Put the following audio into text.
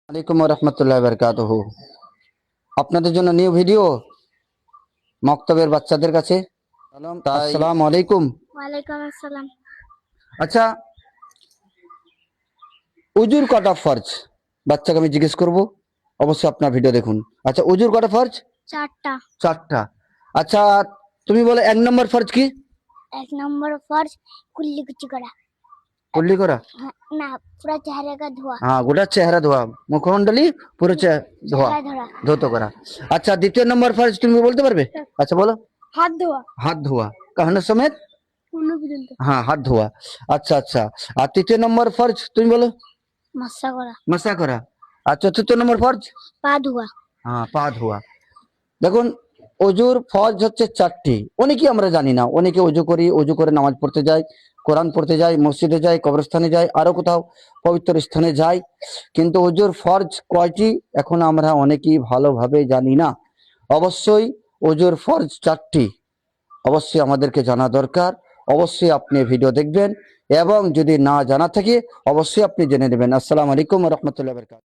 আলাইকুম রহমতুল্লাহ বারকাতুহু। আপনাদের জন্য নিউ ভিডিও মক্তবের বাচ্চাদের কাছে। আসসালামু আলাইকুম। ওয়ালাইকুম আসসালাম। আচ্ছা, উজুর কটা ফরজ বাচ্চাকে আমি জিজ্ঞেস করব, অবশ্যই আপনার ভিডিও দেখুন। আচ্ছা, উজুর কটা ফরজ? চারটা। চারটা। আচ্ছা, তুমি বলো এক নম্বর ফরজ কি? এক নম্বর ফরজ কুল্লি কুচি করা। কুল্লি করা? না, পুরো চেহারা का ধোয়া। হ্যাঁ, গোটা চেহারা ধোয়া, মুখমণ্ডলী পুরো ধোয়া, ধৌত করা। আচ্ছা, দ্বিতীয় নম্বর ফরজ তুমি বলতে পারবে? আচ্ছা বলো। হাত ধোয়া। হাত ধোয়া কাহানের সমেত? পর্যন্ত। হ্যাঁ, হাত ধোয়া। আচ্ছা আচ্ছা। আর তৃতীয় নম্বর ফরজ তুমি বলো। মাসা করা। মাসা করা। আর চতুর্থ নম্বর ফরজ? পা ধোয়া। হ্যাঁ, পা ধোয়া। দেখুন, অজুর ফরজ হচ্ছে চারটি। অনেকেই আমরা জানি না, অনেকে অজু করি, অজু করে নামাজ পড়তে যায়, কোরআন পড়তে যায়, মসজিদে যায়, কবরস্থানে যায়, আরো কোথাও পবিত্র স্থানে যায়, কিন্তু অজুর ফরজ কয়টি এখন আমরা অনেকেই ভালোভাবে জানি না। অবশ্যই অজুর ফরজ চারটি, অবশ্যই আমাদেরকে জানা দরকার। অবশ্যই আপনি ভিডিও দেখবেন এবং যদি না জানা থাকে অবশ্যই আপনি জেনে নেবেন। আসসালামু আলাইকুম ওয়া রাহমাতুল্লাহি ওয়া বারাকাতুহু।